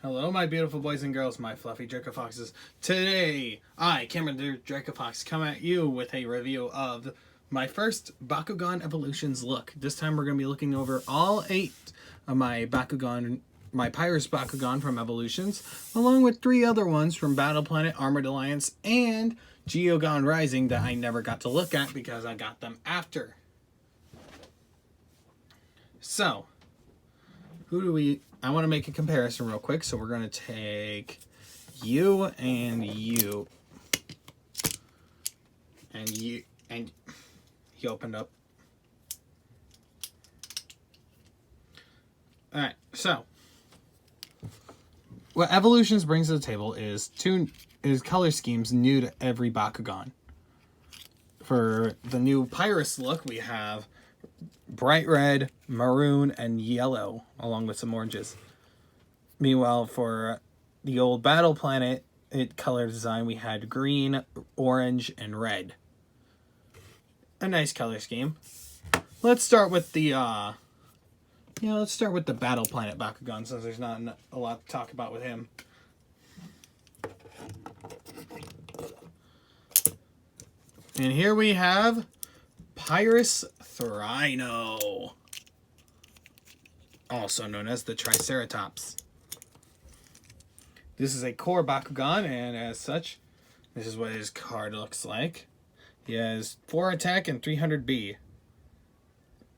Hello, my beautiful boys and girls, my fluffy Dracofoxes. Today, I, Cameron the Dracofox, come at you with a review of my first Bakugan Evolutions look. This time we're going to be looking over all 8 of my Bakugan, my Pyrus Bakugan from Evolutions, along with 3 other ones from Battle Planet, Armored Alliance, and Bakugan Rising that I never got to look at because I got them after. So, I want to make a comparison real quick, so we're going to take you and you. And you, and he opened up. Alright, so what Evolutions brings to the table is color schemes new to every Bakugan. For the new Pyrus look, we have bright red, maroon, and yellow, along with some oranges. Meanwhile, for the old Battle Planet color design, we had green, orange, and red. A nice color scheme. Let's start with the Battle Planet Bakugan, since there's not a lot to talk about with him. And here we have Pyrus Thrino, also known as the Triceratops. This is a core Bakugan, and as such, this is what his card looks like. He has 4 attack and 300 B,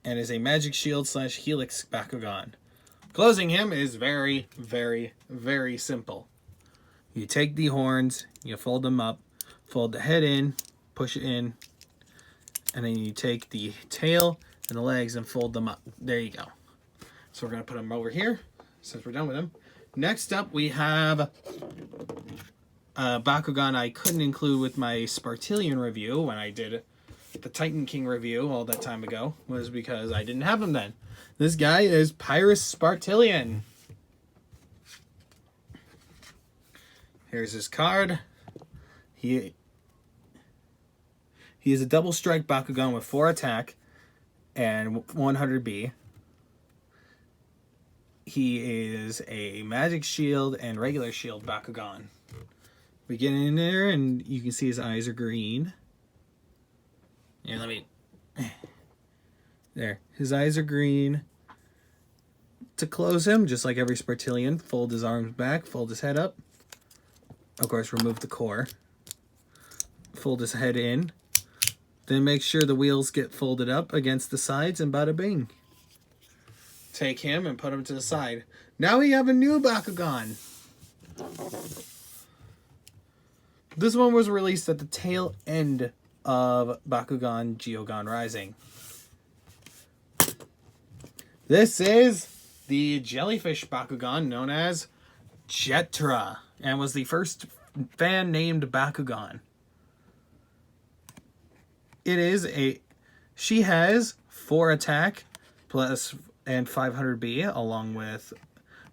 and is a Magic Shield / Helix Bakugan. Closing him is very, very, very simple. You take the horns, you fold them up, fold the head in, push it in, and then you take the tail and the legs and fold them up. There you go. So we're going to put him over here since we're done with him. Next up, we have a Bakugan I couldn't include with my Spartillion review when I did the Titan King review all that time ago, was because I didn't have him then. This guy is Pyrus Spartillion. Here's his card. He is a double strike Bakugan with 4 attack and 100 B. He is a Magic Shield and regular Shield Bakugan. We get in there and you can see his eyes are green. Yeah, there. His eyes are green. To close him, just like every Spartillion, fold his arms back, fold his head up. Of course, remove the core. Fold his head in. Then make sure the wheels get folded up against the sides, and bada bing. Take him and put him to the side. Now we have a new Bakugan. This one was released at the tail end of Bakugan Rising. This is the jellyfish Bakugan known as Jetra, and was the first fan-named Bakugan. She has 4 attack plus and 500 B, along with,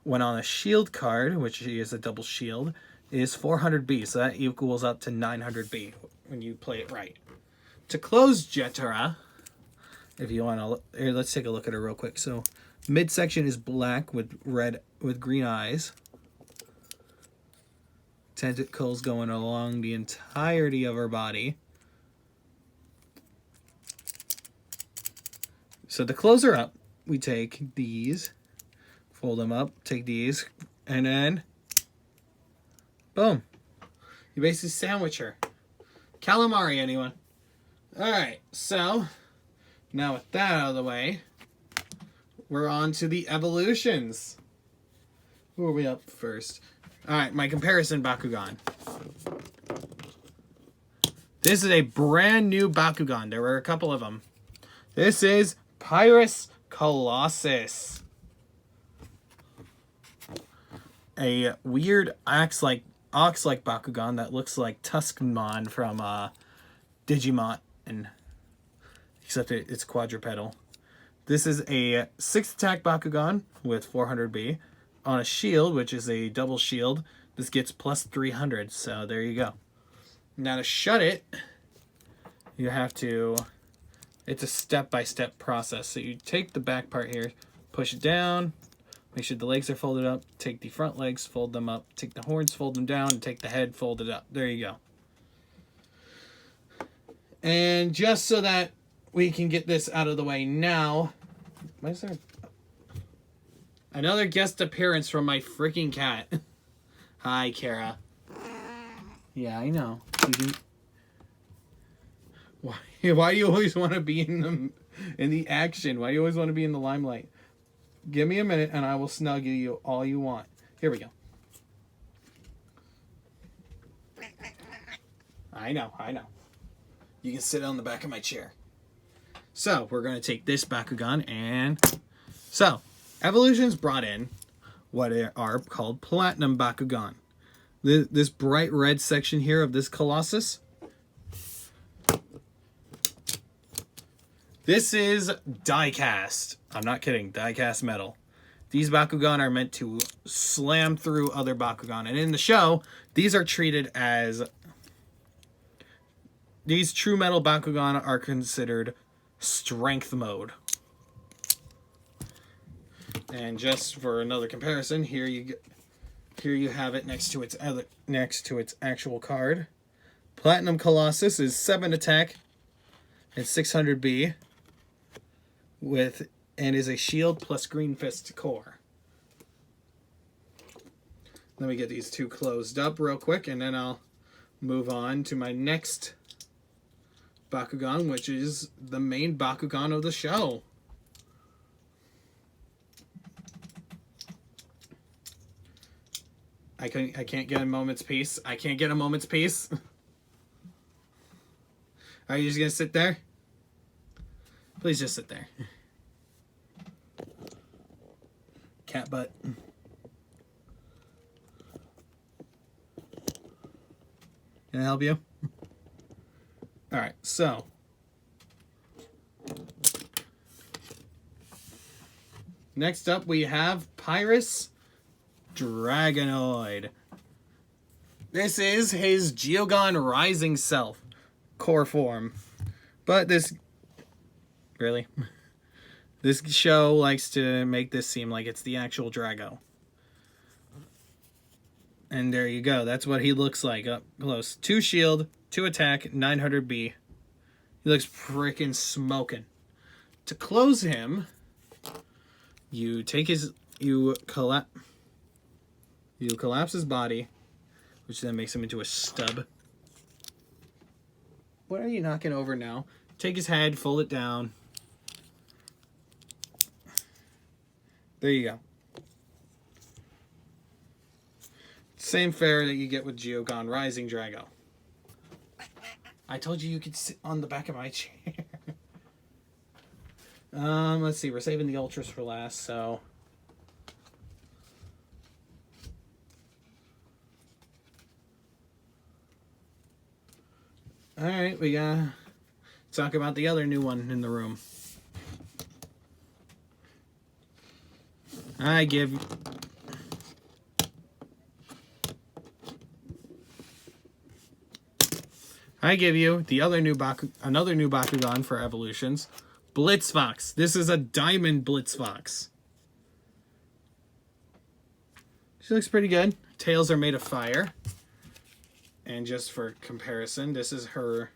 when on a shield card, which is a double shield, is 400 B, so that equals up to 900 B when you play it right. To close Jetra, if you want to, here, let's take a look at her real quick. So midsection is black with green eyes. Tentacles going along the entirety of her body. So to close her up, we take these, fold them up, take these, and then boom. You basically sandwich her. Calamari, anyone? Alright, so now with that out of the way, we're on to the evolutions. Who are we up first? Alright, my comparison Bakugan. This is a brand new Bakugan. There were a couple of them. This is Pyrus Colossus. A weird ox-like Bakugan that looks like Tuskmon from Digimon, except it's quadrupedal. This is a 6 attack Bakugan with 400 B. On a shield, which is a double shield, this gets plus 300, so there you go. Now to shut it, it's a step-by-step process. So you take the back part here, push it down, Make sure the legs are folded up. Take the front legs, fold them up. Take the horns, fold them down, and take the head, fold it up. There you go. And just so that we can get this out of the way now, why is there another guest appearance from my freaking cat? Hi, Kara. Yeah, I know. Why do you always want to be in the action? Why do you always want to be in the limelight? Give me a minute and I will snuggle you all you want. Here we go. I know. You can sit on the back of my chair. So, we're going to take this Bakugan and... So, Evolutions brought in what are called Platinum Bakugan. This bright red section here of this Colossus. This is die-cast. I'm not kidding. Die-cast metal. These Bakugan are meant to slam through other Bakugan. And in the show, these are treated as... These true metal Bakugan are considered strength mode. And just for another comparison, here you have it next to its actual card. Platinum Colossus is 7 attack and 600 B and is a shield plus green fist core. Let me get these two closed up real quick and then I'll move on to my next Bakugan, which is the main Bakugan of the show. I can't get a moment's peace. I can't get a moment's peace. Are you just gonna sit there? Please just sit there. Cat butt. Can I help you? Alright, so. Next up we have Pyrus Dragonoid. This is his Geogon Rising Self core form. But this... Really? This show likes to make this seem like it's the actual Drago. And there you go. That's what he looks like up close. 2 shield, 2 attack, 900 B. He looks freaking smoking. To close him, you take his... You collapse his body, which then makes him into a stub. What are you knocking over now? Take his head, fold it down. There you go. Same fare that you get with Geogon Rising Drago. I told you could sit on the back of my chair. Let's see. We're saving the Ultras for last, so... Alright, we gotta talk about the other new one in the room. I give you the other another new Bakugan for Evolutions, Blitzfox. This is a Diamond Blitzfox. She looks pretty good. Tails are made of fire. And just for comparison, this is her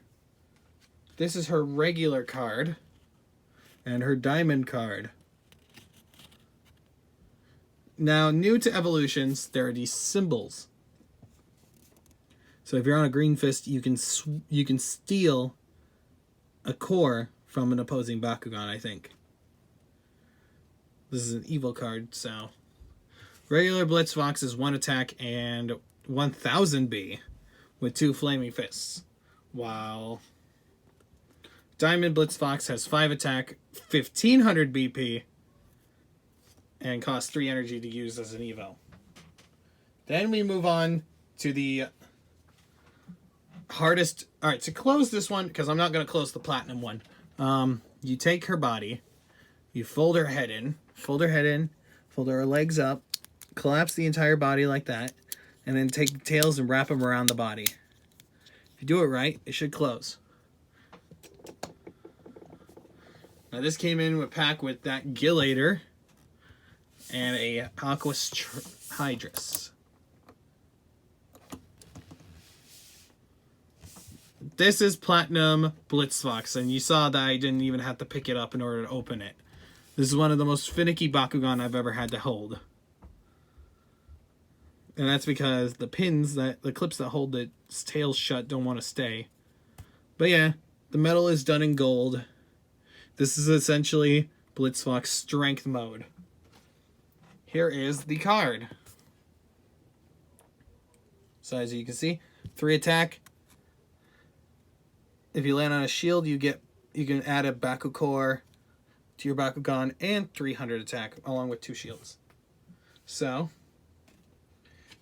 regular card and her diamond card. Now, new to Evolutions, there are these symbols. So if you're on a green fist, you can steal a core from an opposing Bakugan, I think. This is an evil card, so... Regular Blitzfox is 1 attack and 1000 B with 2 flaming fists. While Diamond Blitzfox has 5 attack, 1500 BP, and costs 3 energy to use as an Evo. Then we move on to the hardest... Alright, to close this one, because I'm not going to close the Platinum one, you take her body, you fold her head in, fold her legs up, collapse the entire body like that, and then take the tails and wrap them around the body. If you do it right, it should close. Now this came in a pack with that Gillator. and a Aquas Hydrus. This is Platinum Blitzfox, and you saw that I didn't even have to pick it up in order to open it. This is one of the most finicky Bakugan I've ever had to hold. And that's because the clips that hold its tail shut don't want to stay. But yeah, the metal is done in gold. This is essentially Blitzfox strength mode. Here is the card. So as you can see, 3 attack. If you land on a shield, you can add a Bakucore to your Bakugan and 300 attack along with 2 shields. So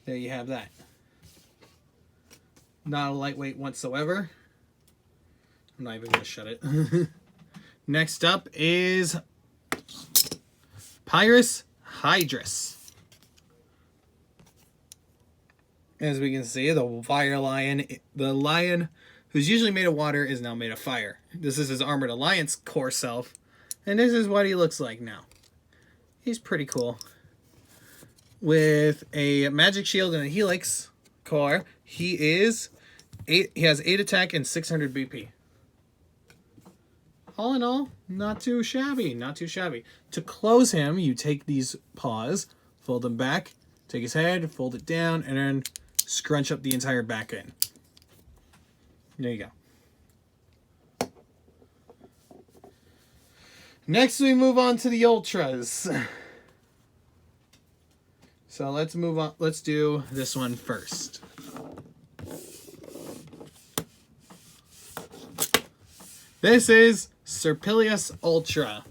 there you have that. Not a lightweight whatsoever. I'm not even going to shut it. Next up is Pyrus Hydrus. As we can see, the fire lion, the lion who's usually made of water is now made of fire. This is his Armored Alliance core self, and this is what he looks like now. He's pretty cool. With a magic shield and a helix core, he has 8 attack and 600 BP. All in all, not too shabby, not too shabby. To close him, you take these paws, fold them back, take his head, fold it down, and then scrunch up the entire back end. There you go. Next, we move on to the Ultras. So let's move on. Let's do this one first. This is Serpilius Ultra.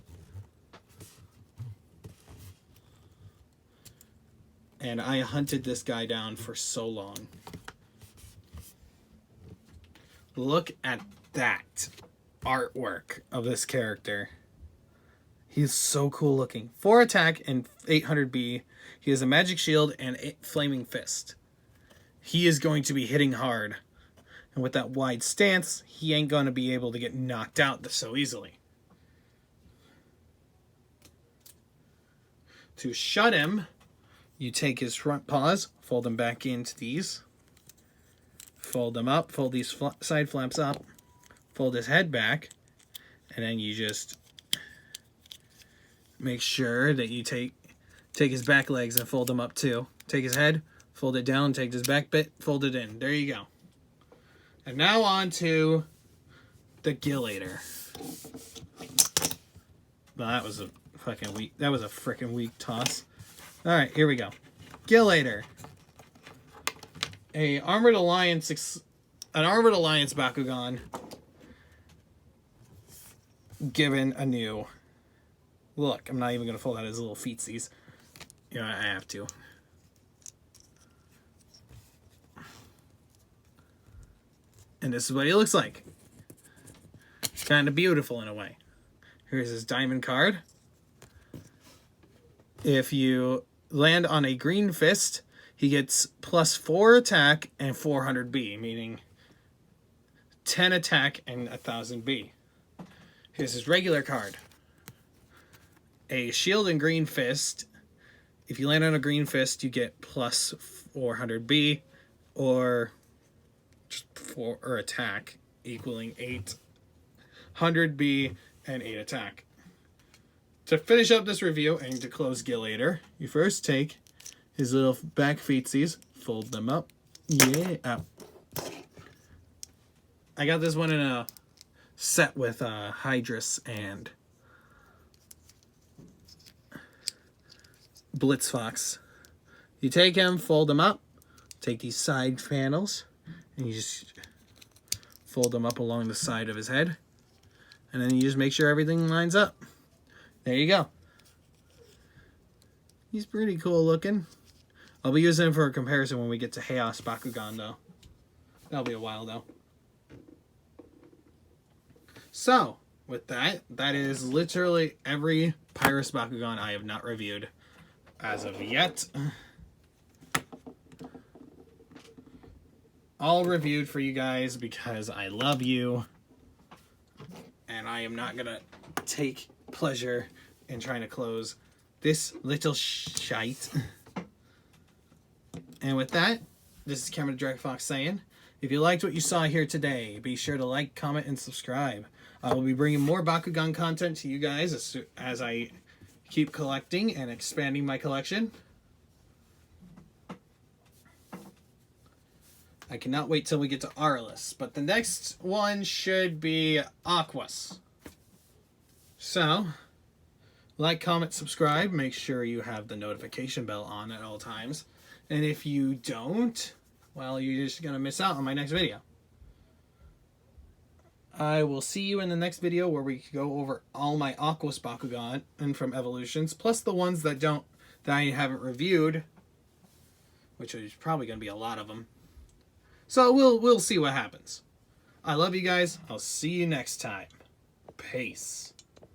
And I hunted this guy down for so long. Look at that artwork of this character. He's so cool looking. 4 attack and 800 B. He has a magic shield and a flaming fist. He is going to be hitting hard. And with that wide stance, he ain't going to be able to get knocked out so easily. To shut him, you take his front paws, fold them back into these. Fold them up, fold these side flaps up, fold his head back, and then you just make sure that you take his back legs and fold them up too. Take his head, fold it down, take his back bit, fold it in. There you go. And now on to the Gillator. Well, that was a fucking weak. That was a freaking weak toss. All right, here we go. Gillator. An Armored Alliance Bakugan given a new look. I'm not even gonna fold out his little feetsies. You know, I have to. And this is what he looks like. Kind of beautiful in a way. Here's his diamond card. If you land on a green fist, he gets +4 attack and 400 B, meaning 10 attack and 1000 B. Here's his regular card. A shield and green fist. If you land on a green fist, you get +400 B or attack, equaling 800 B and 8 attack. To finish up this review and to close Gillator, you first take his little back feetsies, fold them up. Yeah, up. I got this one in a set with Hydrus and Blitzfox. You take him, fold them up, take these side panels, and you just fold them up along the side of his head. And then you just make sure everything lines up. There you go. He's pretty cool looking. I'll be using him for a comparison when we get to Chaos Bakugan, though. That'll be a while, though. So, with that, that is literally every Pyrus Bakugan I have not reviewed as of yet. All reviewed for you guys because I love you. And I am not going to take pleasure in trying to close this little shite. And with that, this is Cameron Drag Fox saying, if you liked what you saw here today, be sure to like, comment, and subscribe. I will be bringing more Bakugan content to you guys as I keep collecting and expanding my collection. I cannot wait till we get to Aurelus, but the next one should be Aquas. So, like, comment, subscribe. Make sure you have the notification bell on at all times. And if you don't, well, you're just going to miss out on my next video. I will see you in the next video where we go over all my Aquas Bakugan and from Evolutions, plus the ones that I haven't reviewed, which is probably going to be a lot of them. So we'll see what happens. I love you guys. I'll see you next time. Peace.